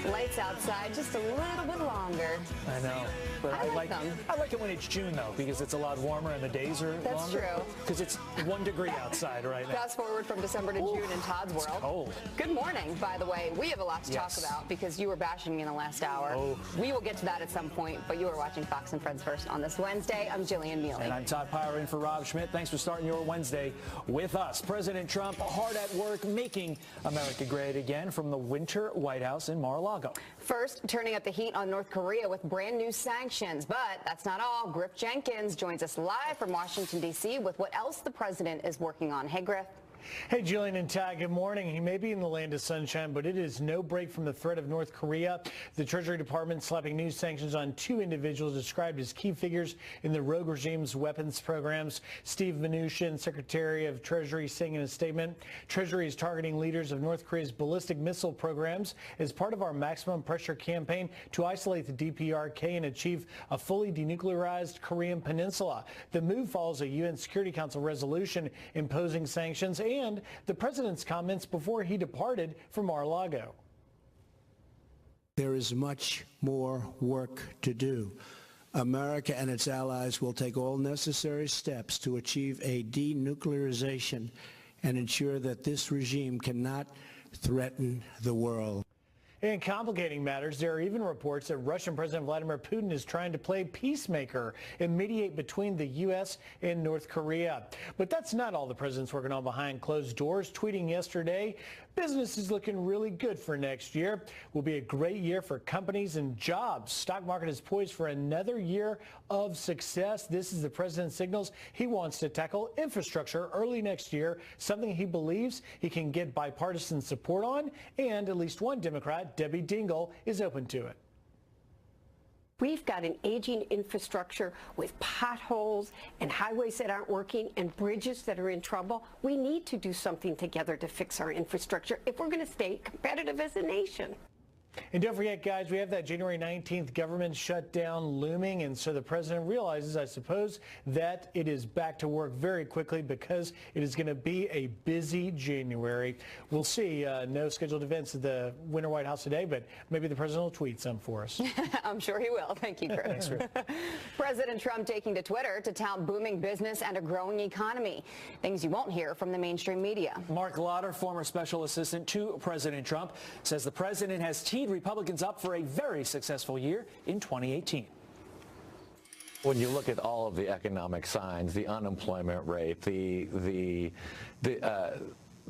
the lights outside just a little bit longer. I know. But I like it when it's June, though, because it's a lot warmer and the days are longer. That's true. Because it's 1 degree outside right now. Fast forward from December to June in Todd's world. It's cold. Good morning, by the way. We have a lot to talk about because you were bashing me in the last hour. We will get to that at some point, but you are watching Fox and Friends First on this Wednesday. I'm Jillian Mealy. And I'm Todd Pyler in for Rob Schmidt. Thanks for starting your Wednesday with us. President Trump hard at work making America great again from the Winter White House in Mar-a-Lago. First, turning up the heat on North Korea with brand new sanctions. But that's not all. Griff Jenkins joins us live from Washington, D.C. with what else the president is working on. Hey, Griff. Hey, Jillian and Todd, good morning. He may be in the land of sunshine, but it is no break from the threat of North Korea. The Treasury Department slapping new sanctions on 2 individuals described as key figures in the rogue regime's weapons programs. Steve Mnuchin, Secretary of Treasury, saying in a statement, Treasury is targeting leaders of North Korea's ballistic missile programs as part of our maximum pressure campaign to isolate the DPRK and achieve a fully denuclearized Korean peninsula. The move follows a UN Security Council resolution imposing sanctions and the president's comments before he departed for Mar-a-Lago. There is much more work to do. America and its allies will take all necessary steps to achieve a denuclearization and ensure that this regime cannot threaten the world. In complicating matters, there are even reports that Russian President Vladimir Putin is trying to play peacemaker and mediate between the U.S. and North Korea. But that's not all the president's working on behind closed doors. Tweeting yesterday, business is looking really good for next year. Will be a great year for companies and jobs. Stock market is poised for another year of success. This is the president's signals he wants to tackle infrastructure early next year, something he believes he can get bipartisan support on, and at least one Democrat, Debbie Dingell, is open to it. We've got an aging infrastructure with potholes and highways that aren't working and bridges that are in trouble. We need to do something together to fix our infrastructure if we're going to stay competitive as a nation. And don't forget, guys, we have that January 19th government shutdown looming, and so the president realizes, I suppose, that it is back to work very quickly because it is going to be a busy January. We'll see. No scheduled events at the Winter White House today, but maybe the president will tweet some for us. I'm sure he will. Thank you, Chris. President Trump taking to Twitter to tout booming business and a growing economy. Things you won't hear from the mainstream media. Mark Lauder, former special assistant to President Trump, says the president has teed Republicans up for a very successful year in 2018. When you look at all of the economic signs, the unemployment rate,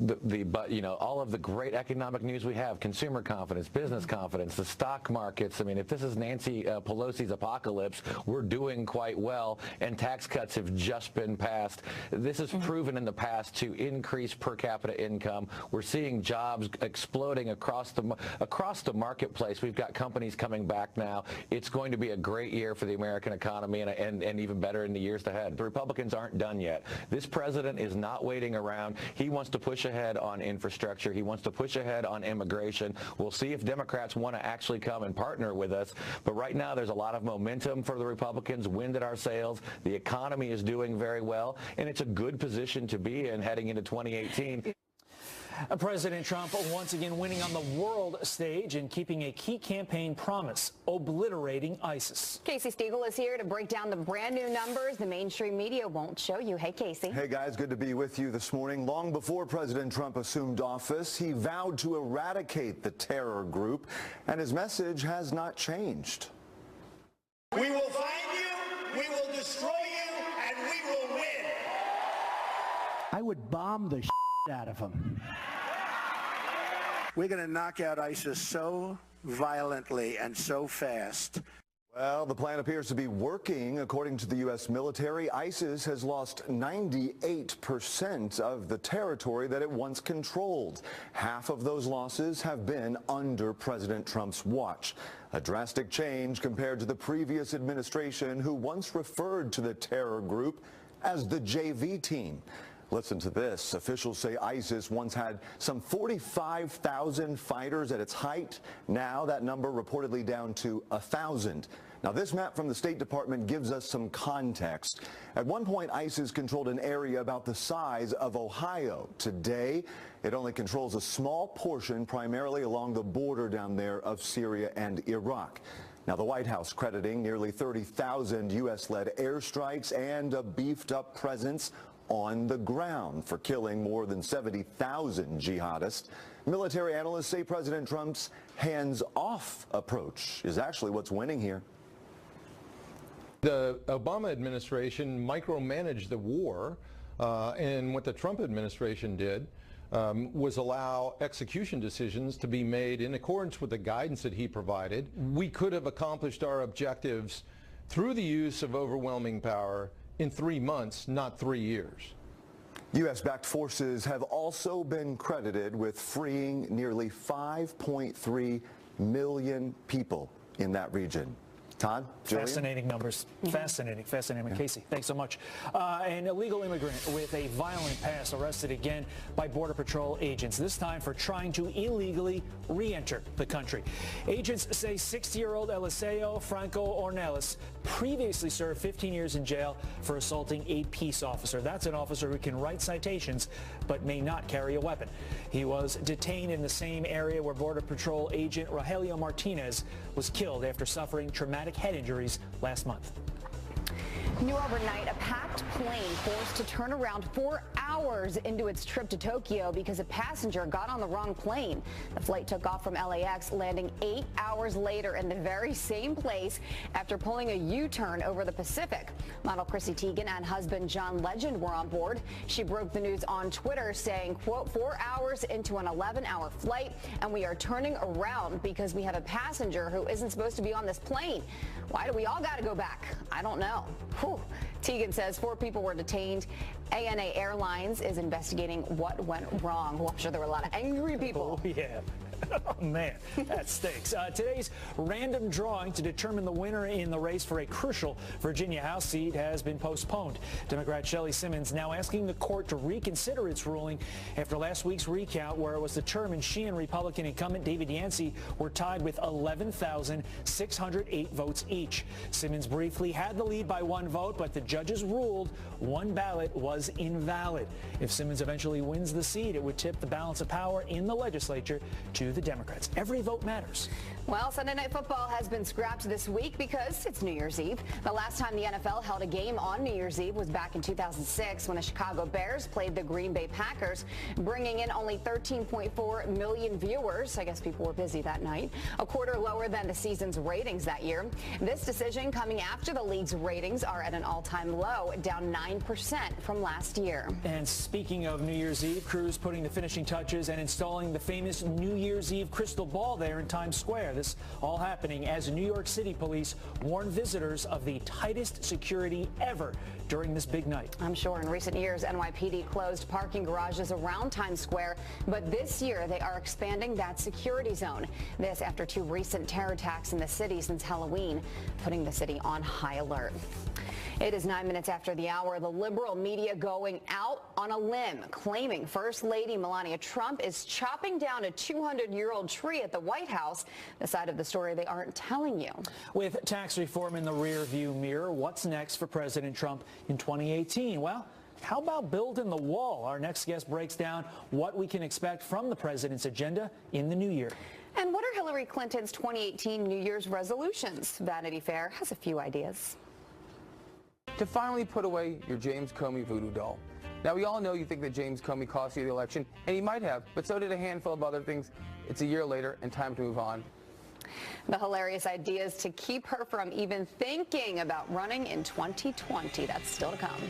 but you know, all of the great economic news we have, consumer confidence, business confidence, the stock markets. I mean, if this is Nancy Pelosi's apocalypse, we're doing quite well, and tax cuts have just been passed. This has proven in the past to increase per capita income. We're seeing jobs exploding across the marketplace. We've got companies coming back now. It's going to be a great year for the American economy, and even better in the years ahead. The Republicans aren't done yet. This president is not waiting around. He wants to push ahead on infrastructure. He wants to push ahead on immigration. We'll see if Democrats want to actually come and partner with us. But right now, there's a lot of momentum for the Republicans, wind at our sails. The economy is doing very well, and it's a good position to be in heading into 2018. President Trump once again winning on the world stage and keeping a key campaign promise, obliterating ISIS. Casey Stegall is here to break down the brand new numbers the mainstream media won't show you. Hey, Casey. Hey, guys. Good to be with you this morning. Long before President Trump assumed office, he vowed to eradicate the terror group, and his message has not changed. We will find you, we will destroy you, and we will win. I would bomb the out of them. We're going to knock out ISIS so violently and so fast. Well, the plan appears to be working. According to the U.S. military, ISIS has lost 98% of the territory that it once controlled. Half of those losses have been under President Trump's watch. A drastic change compared to the previous administration, who once referred to the terror group as the JV team. Listen to this. Officials say ISIS once had some 45,000 fighters at its height. Now that number reportedly down to 1,000. Now this map from the State Department gives us some context. At one point, ISIS controlled an area about the size of Ohio. Today, it only controls a small portion, primarily along the border down there of Syria and Iraq. Now, the White House crediting nearly 30,000 U.S.-led airstrikes and a beefed-up presence on the ground for killing more than 70,000 jihadists. Military analysts say President Trump's hands-off approach is actually what's winning here. The Obama administration micromanaged the war, and what the Trump administration did was allow execution decisions to be made in accordance with the guidance that he provided. We could have accomplished our objectives through the use of overwhelming power in 3 months, not 3 years. U.S.-backed forces have also been credited with freeing nearly 5.3 million people in that region. Todd, Julian? Fascinating numbers. Fascinating. Yeah. Casey, thanks so much. An illegal immigrant with a violent past arrested again by Border Patrol agents, this time for trying to illegally re-enter the country. Agents say 60-year-old Eliseo Franco Ornelas previously served 15 years in jail for assaulting a peace officer. That's an officer who can write citations but may not carry a weapon. He was detained in the same area where Border Patrol agent Rogelio Martinez was killed after suffering traumatic head injuries last month. New overnight, a packed plane forced to turn around 4 hours into its trip to Tokyo because a passenger got on the wrong plane. The flight took off from LAX, landing 8 hours later in the very same place after pulling a U-turn over the Pacific. Model Chrissy Teigen and husband John Legend were on board. She broke the news on Twitter saying, quote, 4 hours into an 11-hour flight, and we are turning around because we have a passenger who isn't supposed to be on this plane. Why do we all got to go back? I don't know. Whew. Teigen says 4 people were detained. ANA Airlines is investigating what went wrong. Well, I'm sure there were a lot of angry people. Oh, yeah. Oh, man, that stinks. Today's random drawing to determine the winner in the race for a crucial Virginia House seat has been postponed. Democrat Shelley Simmons now asking the court to reconsider its ruling after last week's recount where it was determined she and Republican incumbent David Yancey were tied with 11,608 votes each. Simmons briefly had the lead by 1 vote, but the judges ruled 1 ballot was invalid. If Simmons eventually wins the seat, it would tip the balance of power in the legislature to the Democrats. Every vote matters. Well, Sunday Night Football has been scrapped this week because it's New Year's Eve. The last time the NFL held a game on New Year's Eve was back in 2006 when the Chicago Bears played the Green Bay Packers, bringing in only 13.4 million viewers. I guess people were busy that night. A quarter lower than the season's ratings that year. This decision coming after the league's ratings are at an all-time low, down 9% from last year. And speaking of New Year's Eve, crews putting the finishing touches and installing the famous New Year's Eve crystal ball there in Times Square. This all happening as New York City police warn visitors of the tightest security ever during this big night. I'm sure in recent years, NYPD closed parking garages around Times Square, but this year they are expanding that security zone. This after 2 recent terror attacks in the city since Halloween, putting the city on high alert. It is 9 minutes after the hour. The liberal media going out on a limb, claiming First Lady Melania Trump is chopping down a 200-year-old tree at the White House, the side of the story they aren't telling you. With tax reform in the rearview mirror, what's next for President Trump in 2018? Well, how about building the wall? Our next guest breaks down what we can expect from the president's agenda in the new year. And what are Hillary Clinton's 2018 New Year's resolutions? Vanity Fair has a few ideas. To finally put away your James Comey voodoo doll. Now, we all know you think that James Comey cost you the election, and he might have, but so did a handful of other things. It's a year later, and time to move on. The hilarious ideas to keep her from even thinking about running in 2020. That's still to come.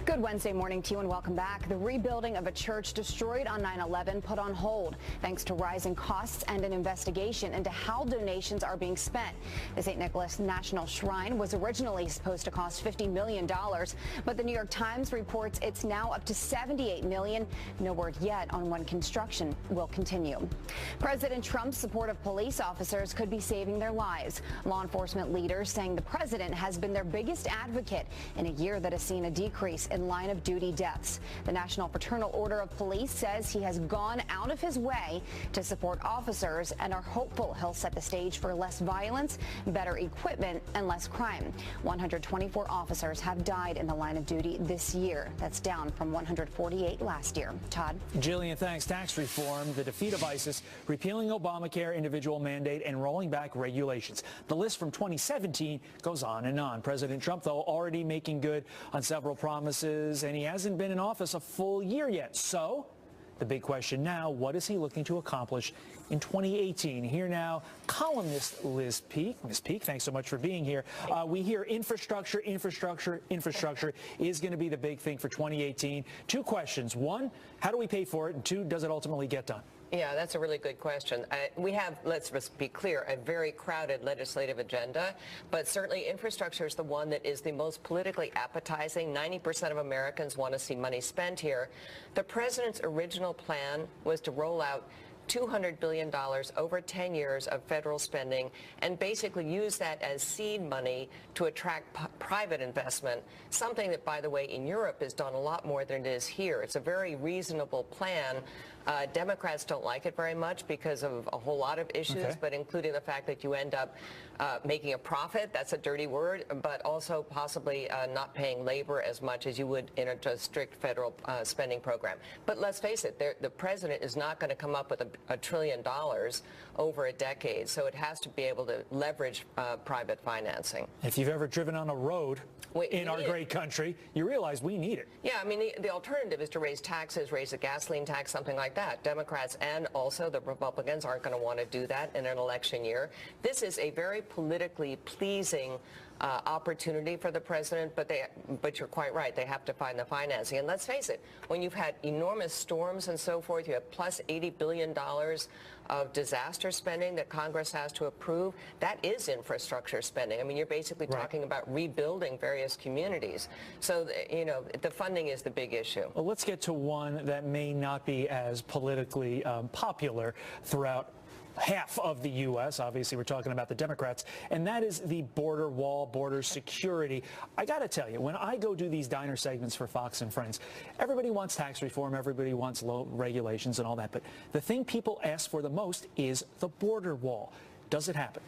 Good Wednesday morning to you and welcome back. The rebuilding of a church destroyed on 9/11 put on hold thanks to rising costs and an investigation into how donations are being spent. The St. Nicholas National Shrine was originally supposed to cost $50 million, but the New York Times reports it's now up to $78 million. No word yet on when construction will continue. President Trump's support of police officers could be saving their lives. Law enforcement leaders saying the president has been their biggest advocate in a year that has seen a decrease in line of duty deaths. The National Fraternal Order of Police says he has gone out of his way to support officers and are hopeful he'll set the stage for less violence, better equipment, and less crime. 124 officers have died in the line of duty this year. That's down from 148 last year. Todd? Jillian, thanks. Tax reform, the defeat of ISIS, repealing Obamacare individual mandate, and rolling back regulations. The list from 2017 goes on and on. President Trump, though, already making good on several promises, and he hasn't been in office a full year yet. So the big question now, what is he looking to accomplish in 2018? Here now, columnist Liz Peek. Ms. Peek, thanks so much for being here. We hear infrastructure is going to be the big thing for 2018. Two questions. One, how do we pay for it? And two, does it ultimately get done? Yeah, that's a really good question. We have, let's just be clear, a very crowded legislative agenda, but certainly infrastructure is the one that is the most politically appetizing. 90% of Americans want to see money spent here. The president's original plan was to roll out $200 billion over 10 years of federal spending and basically use that as seed money to attract private investment, something that, by the way, in Europe is done a lot more than it is here. It's a very reasonable plan. Democrats don't like it very much because of a whole lot of issues, but including the fact that you end up making a profit. That's a dirty word, but also possibly not paying labor as much as you would in a strict federal spending program. But let's face it, the president is not going to come up with $1 trillion over a decade, so it has to be able to leverage private financing. If you've ever driven on a road in our great country, you realize we need it. Yeah, I mean, the alternative is to raise taxes, raise a gasoline tax, something like that. Democrats and also the Republicans aren't going to want to do that in an election year. This is a very politically pleasing opportunity for the president, but you're quite right. They have to find the financing. And let's face it, when you've had enormous storms and so forth, you have plus $80 billion of disaster spending that Congress has to approve. That is infrastructure spending. I mean, you're basically talking about rebuilding various communities. So, you know, the funding is the big issue. Well, let's get to one that may not be as politically popular throughout half of the U.S. Obviously, we're talking about the Democrats, and that is the border wall, border security. I got to tell you, when I go do these diner segments for Fox and Friends, everybody wants tax reform, everybody wants low regulations and all that, but the thing people ask for the most is the border wall. Does it happen?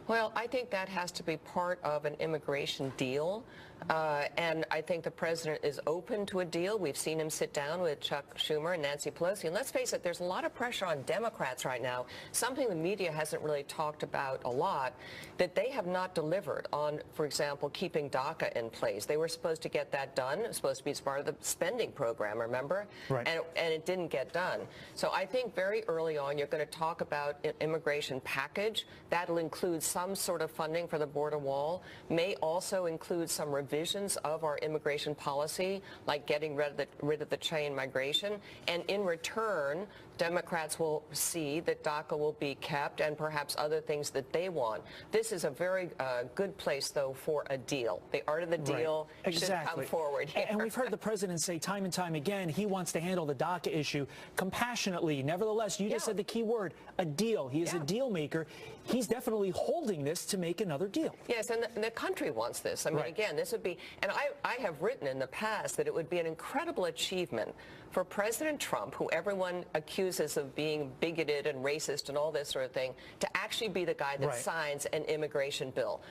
Well, I think that has to be part of an immigration deal, and I think the president is open to a deal. We've seen him sit down with Chuck Schumer and Nancy Pelosi, and let's face it, there's a lot of pressure on Democrats right now, something the media hasn't really talked about a lot, that they have not delivered on, for example, keeping DACA in place. They were supposed to get that done. It was supposed to be as part of the spending program, remember? Right. And it didn't get done. So I think very early on you're going to talk about an immigration package. That'll include some sort of funding for the border wall, may also include some revisions of our immigration policy, like getting rid of the chain migration. And in return, Democrats will see that DACA will be kept and perhaps other things that they want. This is a very good place, though, for a deal. The art of the deal should come forward here. And we've heard the president say time and time again he wants to handle the DACA issue compassionately. Nevertheless, you just said the key word, a deal. He is a deal maker. He's definitely holding this to make another deal. Yes, and the country wants this. I mean, again, this would be, and I have written in the past that it would be an incredible achievement for President Trump, who everyone accuses of being bigoted and racist and all this sort of thing, to actually be the guy that signs an immigration bill.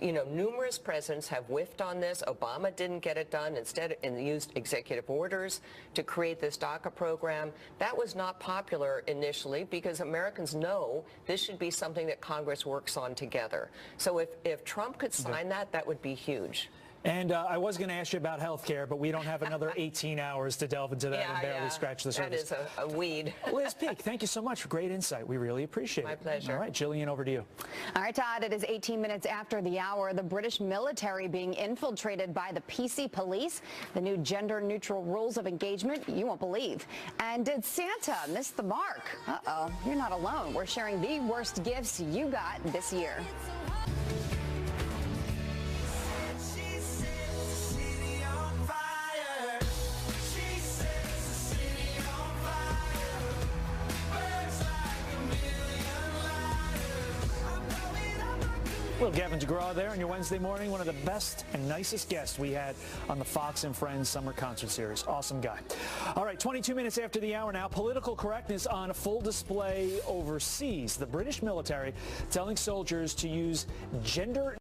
You know, numerous presidents have whiffed on this. Obama didn't get it done. Instead, used executive orders to create this DACA program. That was not popular initially because Americans know this should be something that Congress works on together. So if Trump could sign that, that would be huge. And I was going to ask you about health care, but we don't have another 18 hours to delve into that and barely scratch the surface. That is a weed. Liz Peek, thank you so much for great insight. We really appreciate it. My pleasure. All right, Jillian, over to you. All right, Todd, it is 18 minutes after the hour. The British military being infiltrated by the PC police. The new gender-neutral rules of engagement you won't believe. And did Santa miss the mark? Uh-oh, you're not alone. We're sharing the worst gifts you got this year. Well, Gavin DeGraw there on your Wednesday morning, one of the best and nicest guests we had on the Fox and Friends Summer Concert Series. Awesome guy. All right, 22 minutes after the hour now, political correctness on full display overseas. The British military telling soldiers to use gender